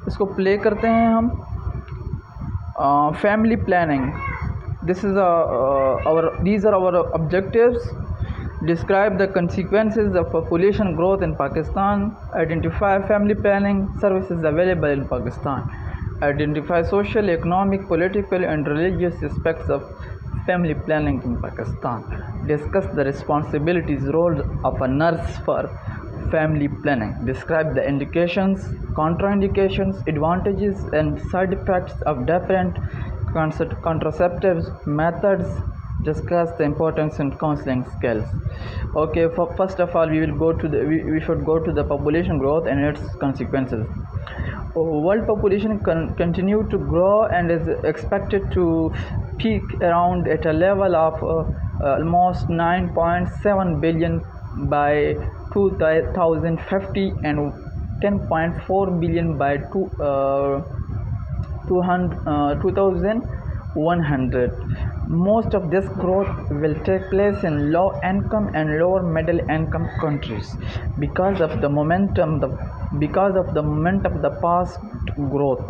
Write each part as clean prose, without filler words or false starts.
इसको प्ले करते हैं हम। Family planning, these are our objectives. Describe the consequences of population growth in Pakistan. Identify family planning services available in Pakistan. Identify social, economic, political, and religious aspects of family planning in Pakistan. Discuss the responsibilities, role of a nurse for family planning. Describe the indications, contraindications, advantages, and side effects of different contraceptive methods. Discuss the importance and counseling skills. Okay, first of all, we should go to the population growth and its consequences. World population continue to grow and is expected to peak around at a level of almost 9.7 billion by 2050 and 10.4 billion by 2100. Most of this growth will take place in low income and lower middle income countries because of the momentum of the past growth.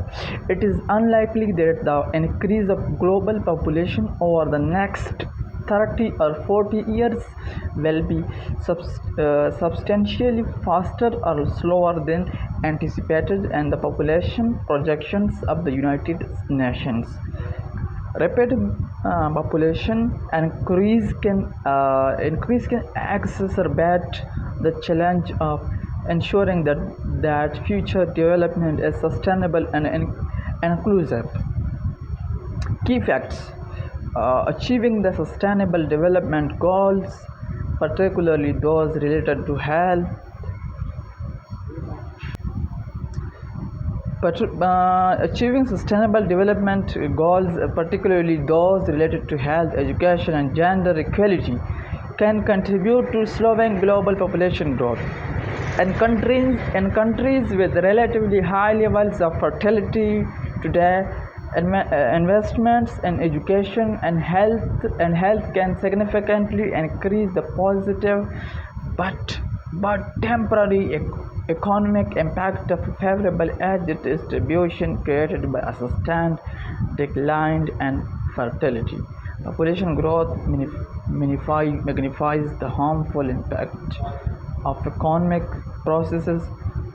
It is unlikely that the increase of global population over the next 30 or 40 years will be substantially faster or slower than anticipated in the population projections of the United Nations. Rapid population increase can exacerbate the challenge of ensuring that future development is sustainable and inclusive. Key facts: achieving the sustainable development goals, particularly those related to health, achieving sustainable development goals, particularly those related to health, education, and gender equality, can contribute to slowing global population growth. In countries with relatively high levels of fertility today, investments in education and health can significantly increase the positive but temporary economic impact of favorable age distribution created by a sustained decline in fertility. Population growth magnifies the harmful impact of economic processes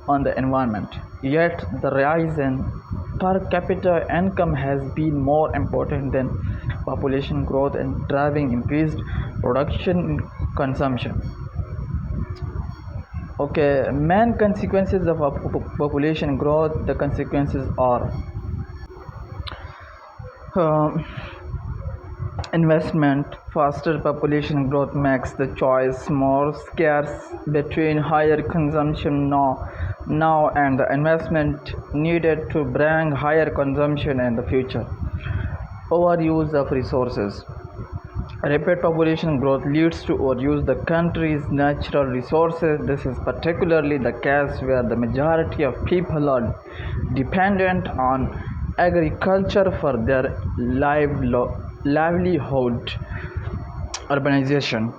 on the environment. Yet, the rise in per capita income has been more important than population growth in driving increased production and consumption. Okay, main consequences of population growth. The consequences are investment. Faster population growth makes the choice more scarce between higher consumption now and the investment needed to bring higher consumption in the future. Overuse of resources. Rapid population growth leads to overuse the country's natural resources. This is particularly the case where the majority of people are dependent on agriculture for their livelihood. Urbanization.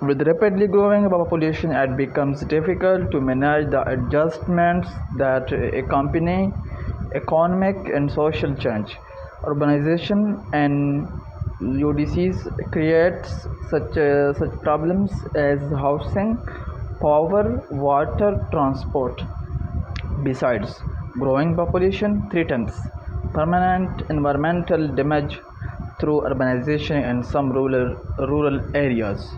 With rapidly growing population, it becomes difficult to manage the adjustments that accompany economic and social change. Urbanization and UDCs creates such problems as housing, power, water, transport. Besides, growing population threatens permanent environmental damage through urbanization in some rural areas.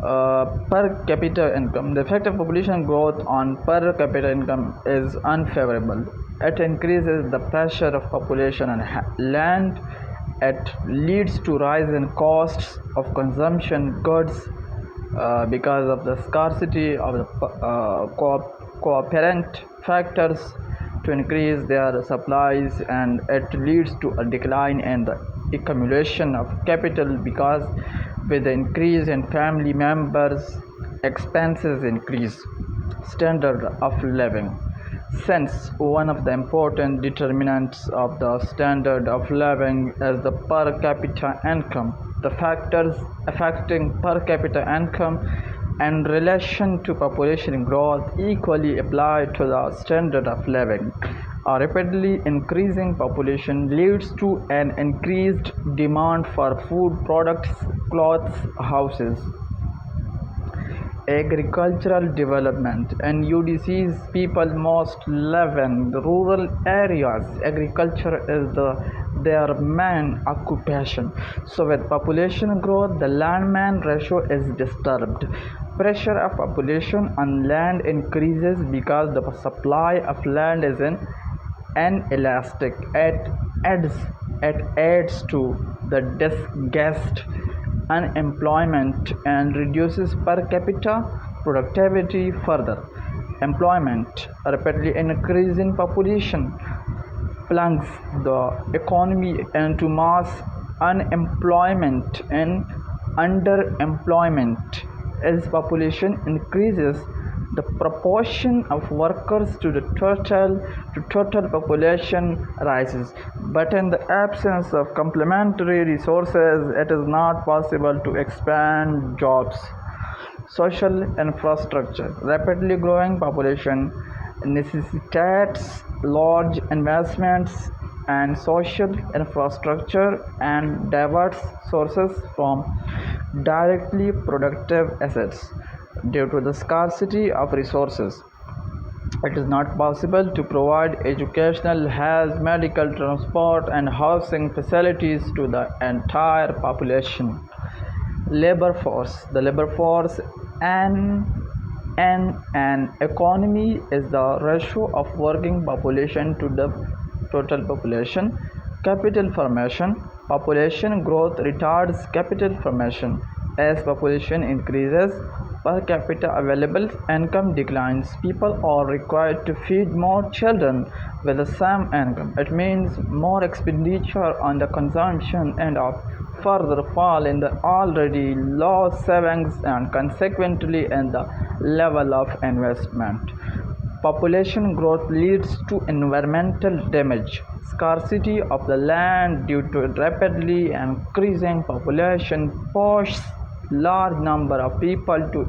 Per capita income. The effect of population growth on per capita income is unfavorable. It increases the pressure of population on land. It leads to rise in costs of consumption goods because of the scarcity of the cooperant factors to increase their supplies, and it leads to a decline in the accumulation of capital because with the increase in family members, expenses increase. Standard of living. Since one of the important determinants of the standard of living is the per capita income, the factors affecting per capita income and relation to population growth equally apply to the standard of living. A rapidly increasing population leads to an increased demand for food products, clothes, houses, agricultural development. And UDC's people most live in the rural areas. Agriculture is their main occupation. So with population growth, the land-man ratio is disturbed. Pressure of population on land increases because the supply of land is inelastic. It adds to the disgust, unemployment, and reduces per capita productivity further. Employment, a rapidly increasing population, plunges the economy into mass unemployment and underemployment. As population increases, the proportion of workers to the total population rises. But in the absence of complementary resources, it is not possible to expand jobs. Social infrastructure. Rapidly growing population necessitates large investments and social infrastructure and diverse sources from directly productive assets. Due to the scarcity of resources, it is not possible to provide educational, health, medical, transport, and housing facilities to the entire population. Labor force. The labor force in an economy is the ratio of working population to the total population. Capital formation. Population growth retards capital formation. As population increases, per capita available income declines. People are required to feed more children with the same income. It means more expenditure on the consumption and a further fall in the already low savings and consequently in the level of investment. Population growth leads to environmental damage. Scarcity of the land due to rapidly increasing population pushes large number of people to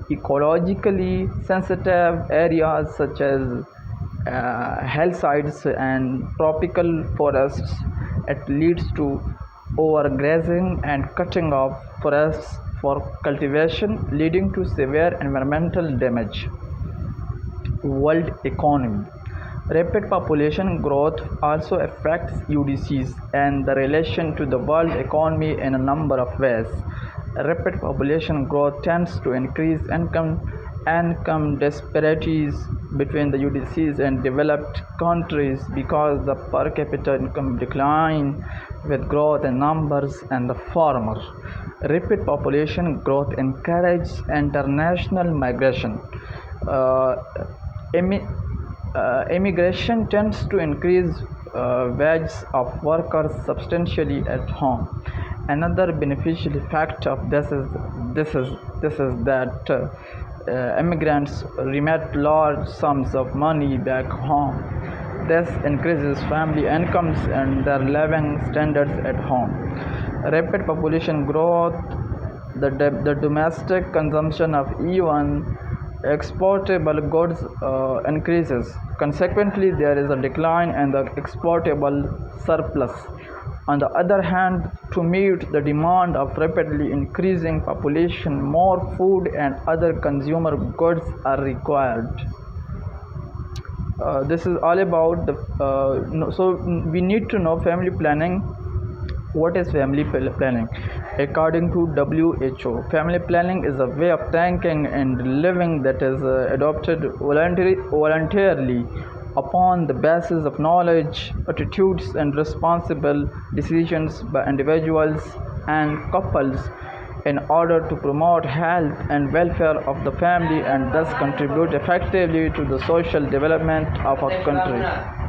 ecologically sensitive areas such as hillsides and tropical forests. It leads to overgrazing and cutting of forests for cultivation, leading to severe environmental damage. World economy. Rapid population growth also affects UDCs and the relation to the world economy in a number of ways. Rapid population growth tends to increase income disparities between the UDCs and developed countries because the per capita income decline with growth in numbers and the former. Rapid population growth encourages international migration. Uh, Immigration tends to increase wages of workers substantially at home. Another beneficial effect of this is that immigrants remit large sums of money back home. This increases family incomes and their living standards at home. Rapid population growth, the domestic consumption of even exportable goods increases. Consequently, there is a decline in the exportable surplus. On the other hand, to meet the demand of rapidly increasing population, more food and other consumer goods are required. This is all about the so we need to know family planning. What is family planning? According to WHO, family planning is a way of thinking and living that is adopted voluntarily upon the basis of knowledge, attitudes, and responsible decisions by individuals and couples in order to promote health and welfare of the family and thus contribute effectively to the social development of a country.